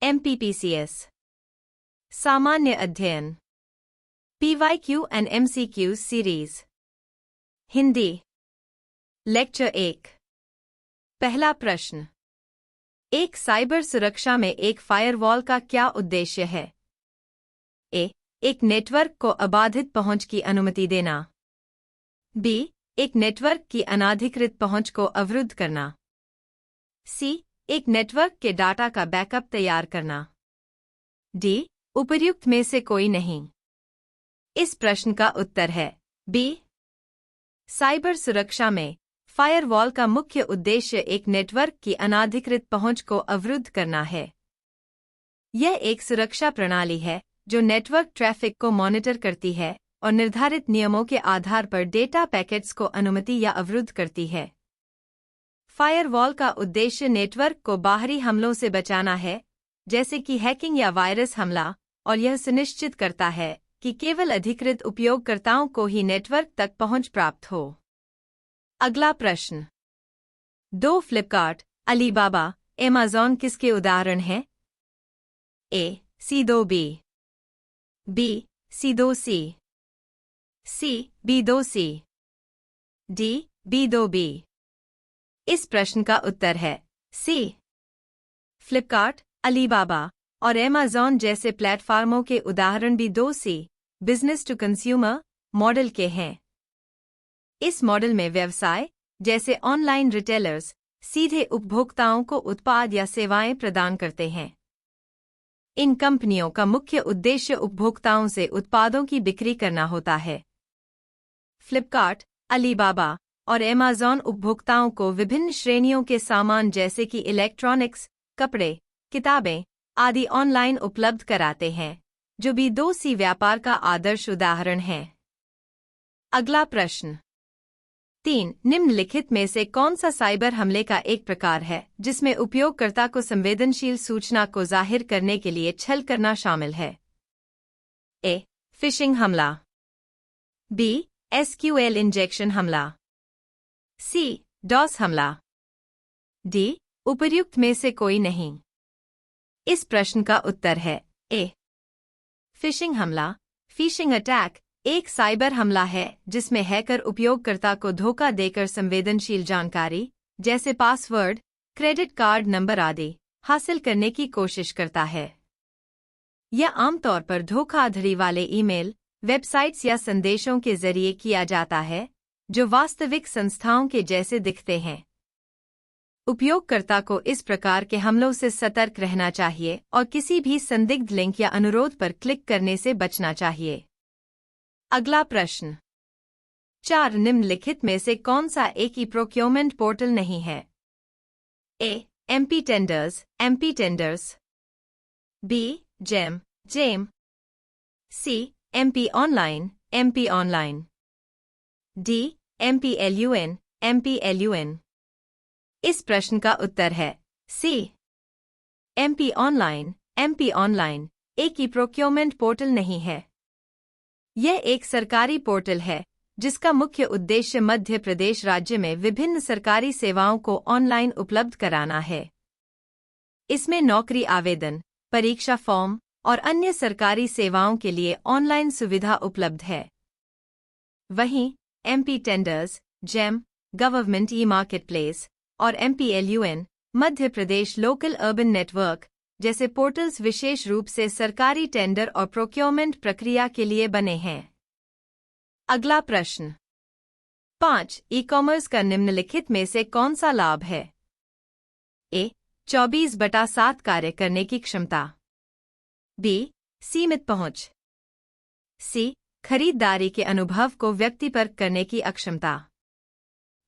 MPPCS सामान्य अध्ययन PYQ and MCQ series Hindi lecture 1 पहला प्रश्न एक साइबर सुरक्षा में एक फायरवॉल का क्या उद्देश्य है? ए. एक नेटवर्क को अबाधित पहुंच की अनुमति देना। बी. एक नेटवर्क की अनाधिकृत पहुंच को अवरुद्ध करना। सी. एक नेटवर्क के डाटा का बैकअप तैयार करना। डी. उपर्युक्त में से कोई नहीं। इस प्रश्न का उत्तर है बी. साइबर सुरक्षा में फायरवॉल का मुख्य उद्देश्य एक नेटवर्क की अनाधिकृत पहुंच को अवरुद्ध करना है। यह एक सुरक्षा प्रणाली है जो नेटवर्क ट्रैफिक को मॉनिटर करती है और निर्धारित नियमों के आधार पर डेटा पैकेट्स को अनुमति या अवरुद्ध करती है। फायरवॉल का उद्देश्य नेटवर्क को बाहरी हमलों से बचाना है, जैसे कि हैकिंग या वायरस हमला, और यह सुनिश्चित करता है कि केवल अधिकृत उपयोगकर्ताओं को ही नेटवर्क तक पहुंच प्राप्त हो। अगला प्रश्न 2 फ्लिपकार्ट, अलीबाबा, अमेज़न किसके उदाहरण हैं? A. C2B, B. C2C, C. B2C, D. B2B। इस प्रश्न का उत्तर है सी. फ्लिपकार्ट, अलीबाबा और अमेज़न जैसे प्लेटफार्मों के उदाहरण B2C business to consumer model के हैं। इस मॉडल में व्यवसाय जैसे ऑनलाइन रिटेलर्स सीधे उपभोक्ताओं को उत्पाद या सेवाएं प्रदान करते हैं। इन कंपनियों का मुख्य उद्देश्य उपभोक्ताओं से उत्पादों की बिक्री करना होता है। फ्लिपकार्ट, अलीबाबा और अमेज़न उपभोक्ताओं को विभिन्न श्रेणियों के सामान जैसे कि इलेक्ट्रॉनिक्स, कपड़े, किताबें आदि ऑनलाइन उपलब्ध कराते हैं, जो B2C व्यापार का आदर्श उदाहरण है। अगला प्रश्न 3 निम्नलिखित में से कौन सा साइबर हमले का एक प्रकार है जिसमें उपयोगकर्ता को संवेदनशील सूचना को जाहिर करने के लिए छल करना शामिल है? ए. फिशिंग हमला, बी. SQL इंजेक्शन हमला, सी. DOS हमला, डी. उपर्युक्त में से कोई नहीं। इस प्रश्न का उत्तर है ए. फिशिंग हमला। फिशिंग अटैक एक साइबर हमला है जिसमें हैकर उपयोगकर्ता को धोखा देकर संवेदनशील जानकारी जैसे पासवर्ड, क्रेडिट कार्ड नंबर आदि हासिल करने की कोशिश करता है। यह आमतौर पर धोखाधड़ी वाले ईमेल, वेबसाइट्स या संदेशों के जरिए किया जाता है जो वास्तविक संस्थाओं के जैसे दिखते हैं। उपयोगकर्ता को इस प्रकार के हमलों से सतर्क रहना चाहिए और किसी भी संदिग्ध लिंक या अनुरोध पर क्लिक करने से बचना चाहिए। अगला प्रश्न 4 निम्नलिखित में से कौन सा एक ई प्रोक्योरमेंट पोर्टल नहीं है? A. MP tenders, B. GeM, C. MP online, D. MPLUN। इस प्रश्न का उत्तर है सी. MP ऑनलाइन एक ई प्रोक्योरमेंट पोर्टल नहीं है। यह एक सरकारी पोर्टल है जिसका मुख्य उद्देश्य मध्य प्रदेश राज्य में विभिन्न सरकारी सेवाओं को ऑनलाइन उपलब्ध कराना है। इसमें नौकरी आवेदन, परीक्षा फॉर्म और अन्य सरकारी सेवाओं के लिए ऑनलाइन सुविधा उपलब्ध है। वहीं MP tenders, GeM, government e marketplace और MPLUN Madhya Pradesh local urban network जैसे पोर्टल्स विशेष रूप से सरकारी टेंडर और प्रोक्योरमेंट प्रक्रिया के लिए बने हैं। अगला प्रश्न 5 ई-कॉमर्स का निम्नलिखित में से कौन सा लाभ है? ए. 24/7 कार्य करने की क्षमता, बी. सीमित पहुंच, सी. खरीदारी के अनुभव को व्यक्तिपरक करने की अक्षमता,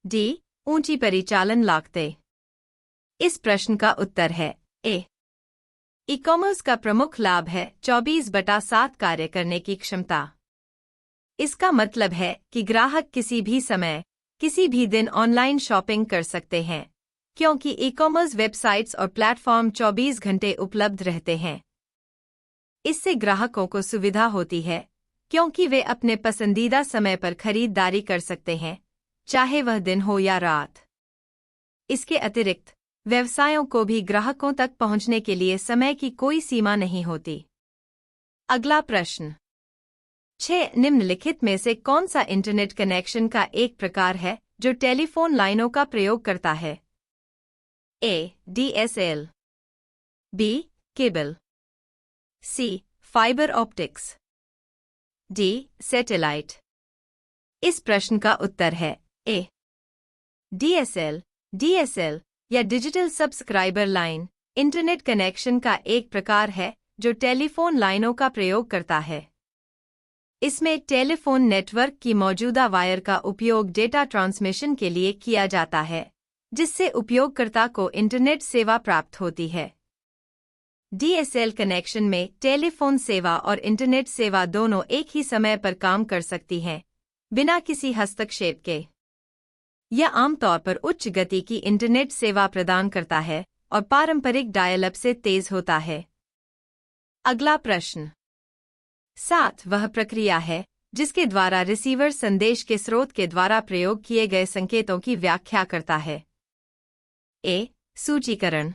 डी. ऊंची परिचालन लागतें। इस प्रश्न का उत्तर है ए. ई-कॉमर्स का प्रमुख लाभ है 24/7 कार्य करने की क्षमता। इसका मतलब है कि ग्राहक किसी भी समय, किसी भी दिन ऑनलाइन शॉपिंग कर सकते हैं, क्योंकि ई-कॉमर्स वेबसाइट्स और प्लेटफॉर्म 24 घंटे उपलब्ध रहते हैं। इससे ग्राहकों को सुविधा होती है क्योंकि वे अपने पसंदीदा समय पर खरीदारी कर सकते हैं, चाहे वह दिन हो या रात। इसके अतिरिक्त व्यवसायों को भी ग्राहकों तक पहुंचने के लिए समय की कोई सीमा नहीं होती। अगला प्रश्न 6 निम्नलिखित में से कौन सा इंटरनेट कनेक्शन का एक प्रकार है जो टेलीफोन लाइनों का प्रयोग करता है? A. DSL, B. Cable, C. Fibre optics, D. Satellite. इस प्रश्न का उत्तर है ए. DSL, DSL या digital subscriber line internet connection का एक प्रकार है जो टेलीफोन लाइनों का प्रयोग करता है। इसमें टेलीफोन नेटवर्क की मौजूदा वायर का उपयोग डेटा ट्रांसमिशन के लिए किया जाता है, जिससे उपयोगकर्ता को इंटरनेट सेवा प्राप्त होती है। DSL कनेक्शन में टेलीफोन सेवा और इंटरनेट सेवा दोनों एक ही समय पर काम कर सकती हैं, बिना किसी हस्तक्षेप के। यह आमतौर पर उच्च गति की इंटरनेट सेवा प्रदान करता है और पारंपरिक डायल अप से तेज होता है। अगला प्रश्न 7 वह प्रक्रिया है जिसके द्वारा रिसीवर संदेश के स्रोत के द्वारा प्रयोग किए गए संकेतों की व्याख्या करता है। ए. सूचीकरण,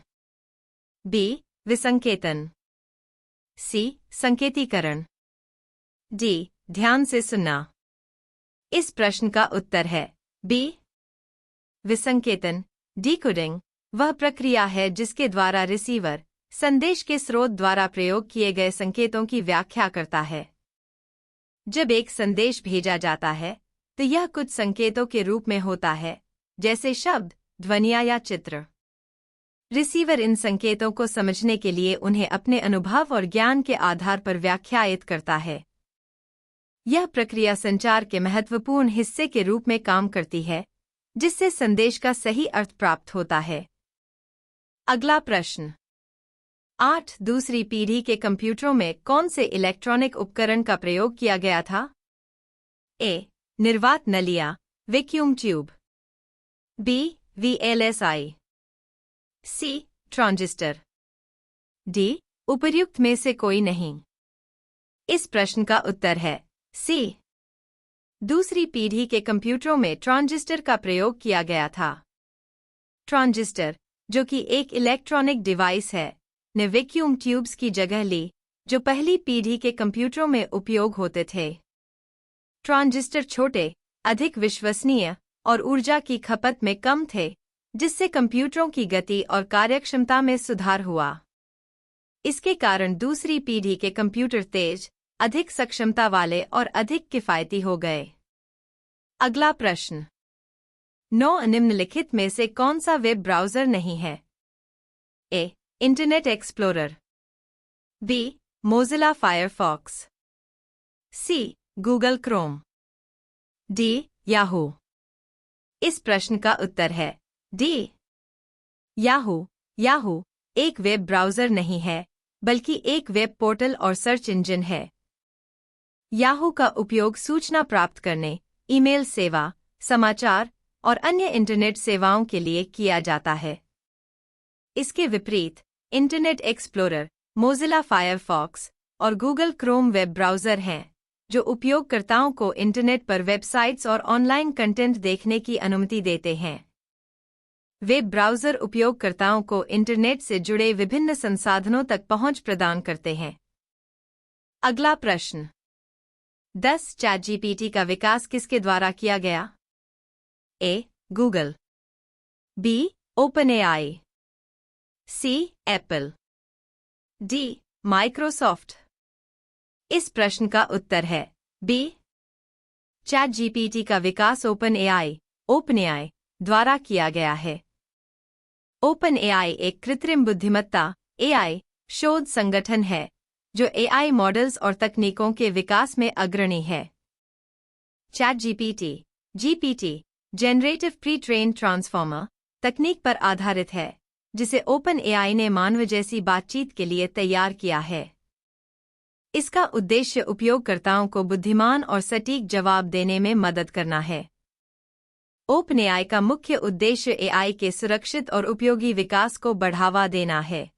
बी. विसंकेतन, सी. संकेतीकरण, डी. ध्यान से सुनना। इस प्रश्न का उत्तर है बी. विसंकेतन, डिकोडिंग वह प्रक्रिया है जिसके द्वारा रिसीवर संदेश के स्रोत द्वारा प्रयोग किए गए संकेतों की व्याख्या करता है। जब एक संदेश भेजा जाता है तो यह कुछ संकेतों के रूप में होता है, जैसे शब्द, ध्वनियाँ या चित्र। रिसीवर इन संकेतों को समझने के लिए उन्हें अपने अनुभव और ज्ञान के आधार पर व्याख्यायित करता है। यह प्रक्रिया संचार के महत्वपूर्ण हिस्से के रूप में काम करती है, जिससे संदेश का सही अर्थ प्राप्त होता है। अगला प्रश्न 8 दूसरी पीढ़ी के कंप्यूटरों में कौन से इलेक्ट्रॉनिक उपकरण का प्रयोग किया गया था? ए. निर्वात नलिया, vacuum tube, B. VLSI, C. Transistor, D. उपर्युक्त में से कोई नहीं। इस प्रश्न का उत्तर है सी. दूसरी पीढ़ी के कंप्यूटरों में ट्रांजिस्टर का प्रयोग किया गया था। ट्रांजिस्टर, जो कि एक इलेक्ट्रॉनिक डिवाइस है, ने वैक्यूम ट्यूब्स की जगह ली, जो पहली पीढ़ी के कंप्यूटरों में उपयोग होते थे। ट्रांजिस्टर छोटे, अधिक विश्वसनीय और ऊर्जा की खपत में कम थे, जिससे कंप्यूटरों की गति और कार्यक्षमता में सुधार हुआ। इसके कारण दूसरी पीढ़ी के कंप्यूटर तेज, अधिक सक्षमता वाले और अधिक किफायती हो गए। अगला प्रश्न 9 निम्नलिखित में से कौन सा वेब ब्राउज़र नहीं है? A. Internet explorer, B. Mozilla Firefox, C. Google Chrome, D. Yahoo. इस प्रश्न का उत्तर है डी. याहू। याहू एक वेब ब्राउज़र नहीं है, बल्कि एक वेब पोर्टल और सर्च इंजन है। याहू का उपयोग सूचना प्राप्त करने, ईमेल सेवा, समाचार और अन्य इंटरनेट सेवाओं के लिए किया जाता है। इसके विपरीत, इंटरनेट एक्सप्लोरर, मोज़िला फायरफॉक्स और गूगल क्रोम वेब ब्राउज़र हैं, जो उपयोगकर्ताओं को इंटरनेट पर वेबसाइट्स और ऑनलाइन कंटेंट देखने की अनुमति देते हैं। वेब ब्राउज़र उपयोगकर्ताओं को इंटरनेट से जुड़े विभिन्न संसाधनों तक पहुंच प्रदान करते हैं। अगला प्रश्न 10 चैटजीपीटी का विकास किसके द्वारा किया गया? A. Google, B. OpenAI, C. Apple, D. Microsoft. इस प्रश्न का उत्तर है बी. चैटजीपीटी का विकास ओपनएआई द्वारा किया गया है। ओपनएआई एक कृत्रिम बुद्धिमत्ता (AI) शोध संगठन है, जो AI मॉडल्स और तकनीकों के विकास में अग्रणी है। ChatGPT (GPT) generative pre-trained transformer तकनीक पर आधारित है, जिसे ओपनएआई ने मानव जैसी बातचीत के लिए तैयार किया है। इसका उद्देश्य उपयोगकर्ताओं को बुद्धिमान और सटीक जवाब देने में मदद करना है। ओपनएआई का मुख्य उद्देश्य AI के सुरक्षित और उपयोगी विकास को बढ़ावा देना है।